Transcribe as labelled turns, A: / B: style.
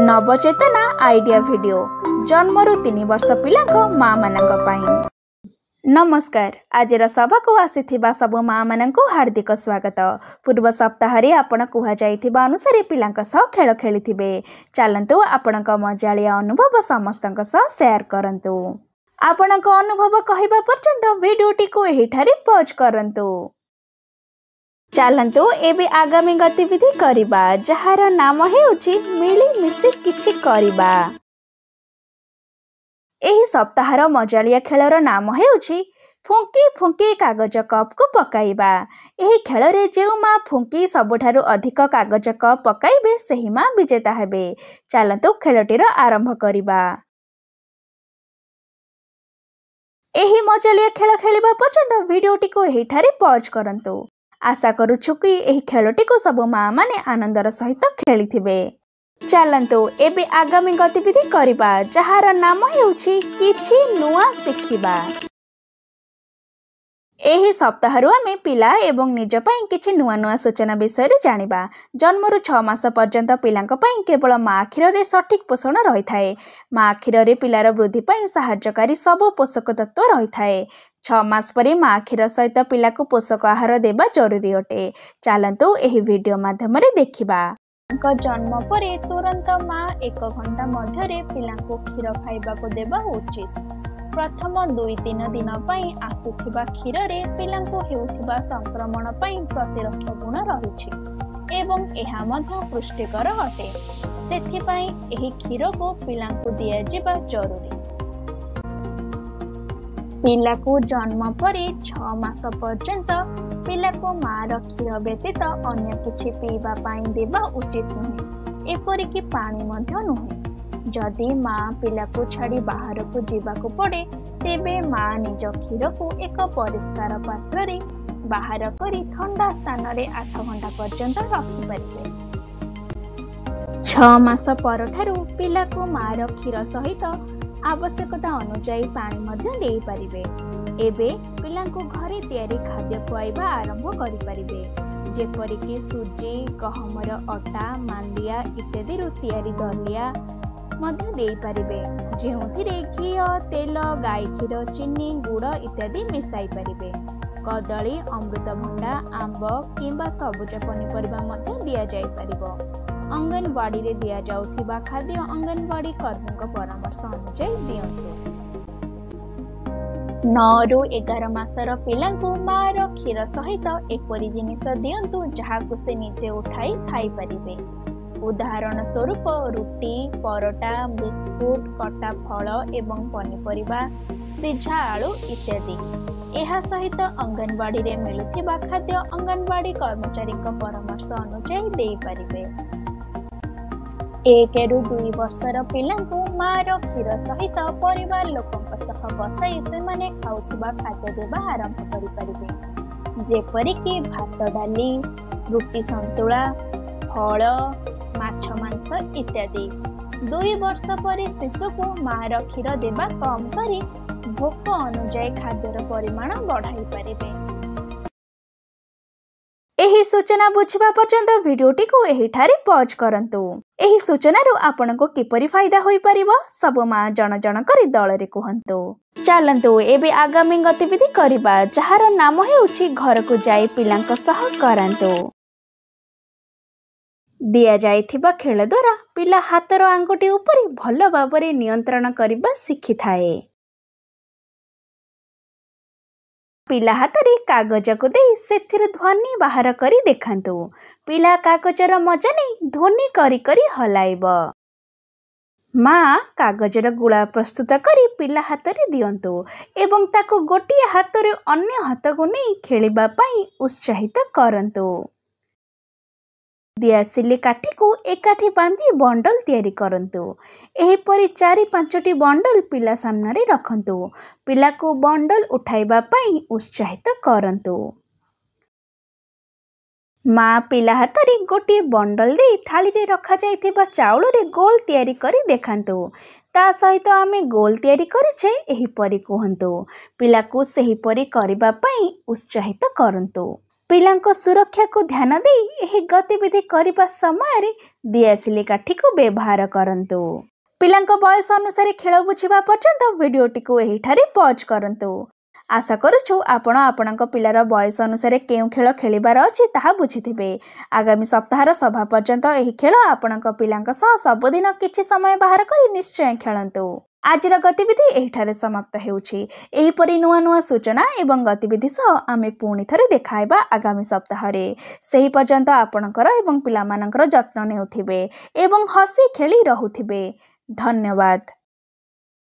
A: नवचेतना idea video जन्मरू 3 वर्ष पिलांको माँ मानक पाई। नमस्कार, आज सभा को आसीथिबा सब माँ मानक हार्दिक स्वागत। पूर्व सप्ताह आपण कुहा जाइथिबा अनुसार पिलांक सह खेल खेलिथिबे। चलंतु आपणक मजालिया अनुभव समस्तक सह शेयर करंतु। आपणक अनुभव कहिबा पर्यंत वीडियोटी को एहिठारे पॉज करंतु। चलंतु एबे आगामी गतिविधि करिबा, जहार नाम हेउची मिली मिसी किछि करिबा। एही सप्ताहर मजालिया खेलर नाम हेउची फुंकी फुंकी कागज कप को पकाइबा। एही खेलरे जेउ माँ फुंकी सबुठारु अधिक कागज कप पकाइबे सेही माँ विजेता हेबे। चलंतु खेलटीर आरंभ करिबा। एही मजालिया खेल खेलिबा पर्यंत वीडियोटी को एहिठारे पॉज करंतु। आशा करूछु कि एही खेलटी को सब माँ माने आनंदर सहित खेलिथिबे। चलंतु एबे आगामी गतिविधि करिबा, जहार नाम हेउची किछि नुआ सिखिबा। एही सप्ताहरु आमे पिला एवं निज पई किछि नुआ नुआ सूचना विषय रे जानिबा। जन्मरु 6 मास पर्यंत पिलांक पई केवल माँ क्षीर रे सठिक पोषण रही थाए। माँ क्षीर रे पिलार वृद्धि पई सहायकारी सब पोषक तत्व रही थाए। 6 मास परे माँ क्षीर सहित पिला को पोषक आहार देबा जरूरी अटे। चलंतु एही वीडियो माध्यम रे देखिबा। जन्म परे तुरंत माँ 1 घंटा मध्य पिला को क्षीर खाइबा को देबा उचित। प्रथम 2-3 दिन पई आसुथिबा क्षीर रे पिलांको हेउथिबा संक्रमण पई प्रतिरक्षा गुण रहिछि एवं एहा मध्य पुष्टिकर अटे। सेथि पई एही क्षीर को पिलांको दिया जिबा जरूरी। पिला को जन्म परे 6 मास पर्यंत पिला को माँ र क्षीर व्यतीत अन्य किछि पीबा पई देबा उचित नुहे, एपरिकी पानी मध्य नुहे। जदि माँ पिला को छाड़ी बाहर को जीवाको पड़े, तेबे माँ निज क्षीर को एक परिष्कार पात्र रे बाहर करी ठंडा स्थान रे 8 घंटा पर्यंत रखि परिबे। 6 मास परठारु पिला को माँ र क्षीर सहित आवश्यकता अनुसार पानी मध्य देई परिबे। एबे पिला को घरे तैयारी खाद्य खुआइबा आरंभ करि परिबे, जेपरिकी सुजी, गहमर अटा, मांडिया इत्यादि रु तैयारी दलिया मध्य देई परिबे, जेउथिरे घी, तेल, गाई क्षीर, चीनी, गुड़ इत्यादि मिसाई परिबे। कदली, अमृतभंडा, आंब किंबा सबुज पनीपरिबा मध्य दिया जाई परिबो। अंगनवाड़ी रे दिया जाउथिबा खाद्य अंगनवाड़ी कर्मीक परामर्श अनुसार दियंतु। 9 रु 11 मासर पिलांकु माँ र क्षीर सहित एपरि जिनिस दियंतु जहाकु से निजे उठाई खाई परिबे। उदाहरण स्वरूप रुटी, परोटा, बिस्कुट, कटा फल एवं पनीपरिबा, सिझा आलू इत्यादि। एहा सहित अंगनवाड़ी रे मिलुथिबा खाद्य अंगनवाड़ी कर्मचारी परामर्श अनुसार देई परिबे। 1 रु 2 वर्षर पिलांकु माँ र क्षीर सहित परिवार लोकंक सह बसाई से माने खाउथिबा खाद्य देबा आरंभ करि परिबे, जेपरिकी भात डाली, रुटी संतुला, फल, माछ मांस इत्यादि। 2 वर्ष परे शिशु को माँ र क्षीर देबा कम करी भोक अनुसार खाद्यर परिमाण बढ़ाई परिबे। एही सूचना बुझिबा पर्यंत वीडियोटी को एहिठारे पॉज करंतु। एही सूचना रु आपनको किपरि फायदा होई परिबो सब माँ जन जन करी दल रे कहंतु। चलंतु एबे आगामी गतिविधि करिबा, जहार नाम हेउची घर को जाई पिलांक सह करंतु। दिया जाइथिबा खेल द्वारा पिला हातर आंगुठी उपरि भल भाबरे नियंत्रण करिबा शिखि थाए। पिला हातरे कागज को देई सेथिर ध्वनि बाहर करी देखंतु। पिला कागजर मजा नहीं ध्वनि करी करी हलाइब। माँ कागजर गुळा प्रस्तुत करी पिला हातरे दियंतु एवं ताको गोटिए हातरे अन्य हाथ को नहीं खेलिबा पई उत्साहित करंतु। दियासिली काठी को एकाठी बांधी बंडल तैयारी करंतु। एहीपरि 4-5टी बंडल पिला सामने रखंतु। पिला को बंडल उठाइबा पई उत्साहित करंतु। माँ पिला हातरे गोटे बंडल दे थाली रे रखा जाइथिबा चाउल रे गोल तैयारी करी देखंतु। ता सहित आमे गोल तैयारी करिछे एहीपरि कहंतु। पिला को सेहीपरि करिबा पई उत्साहित करंतु। ପିଲାଙ୍କ ସୁରକ୍ଷାକୁ ଧ୍ୟାନ ଦେଇ ଏହି ଗତିବିଧି କରିବା ସମୟରେ ଦିଆସିଲି କାଠିକୁ ବ୍ୟବହାର କରନ୍ତୁ। ପିଲାଙ୍କ ବୟସ ଅନୁସାରେ ଖେଳ ବୁଝିବା ପର୍ଯ୍ୟନ୍ତ ଭିଡ଼ିଓଟିକୁ ଏହିଠାରେ ପଜ୍ କରନ୍ତୁ। ଆଶା କରୁଛୁ ଆପଣ ଆପଣଙ୍କ ପିଲାର ବୟସ ଅନୁସାରେ କେଉଁ ଖେଳ ଖେଳିବାର ଅଛି ତାହା ବୁଝିଥିବେ। ଆଗାମୀ ସପ୍ତାହର ସଭା ପର୍ଯ୍ୟନ୍ତ ଏହି ଖେଳ ଆପଣଙ୍କ ପିଲାଙ୍କ ସହ ସବୁଦିନ କିଛି ସମୟ ବାହାର କରି ନିଶ୍ଚୟ ଖେଳନ୍ତୁ। ଆଜିର ଗତିବିଧି ଏହିଠାରେ ସମାପ୍ତ ହେଉଛି। ଏହିପରି ନୂଆ ନୂଆ ସୂଚନା ଏବଂ ଗତିବିଧି ସହ ଆମେ ପୁଣି ଥରେ ଦେଖାଇବା ଆଗାମୀ ସପ୍ତାହରେ। ସେହି ପର୍ଯ୍ୟନ୍ତ ଆପଣଙ୍କର ଏବଂ ପିଲାମାନଙ୍କର ଯତ୍ନ ନେଉଥିବେ ଏବଂ ହସି ଖେଳି ରହୁଥିବେ। ଧନ୍ୟବାଦ।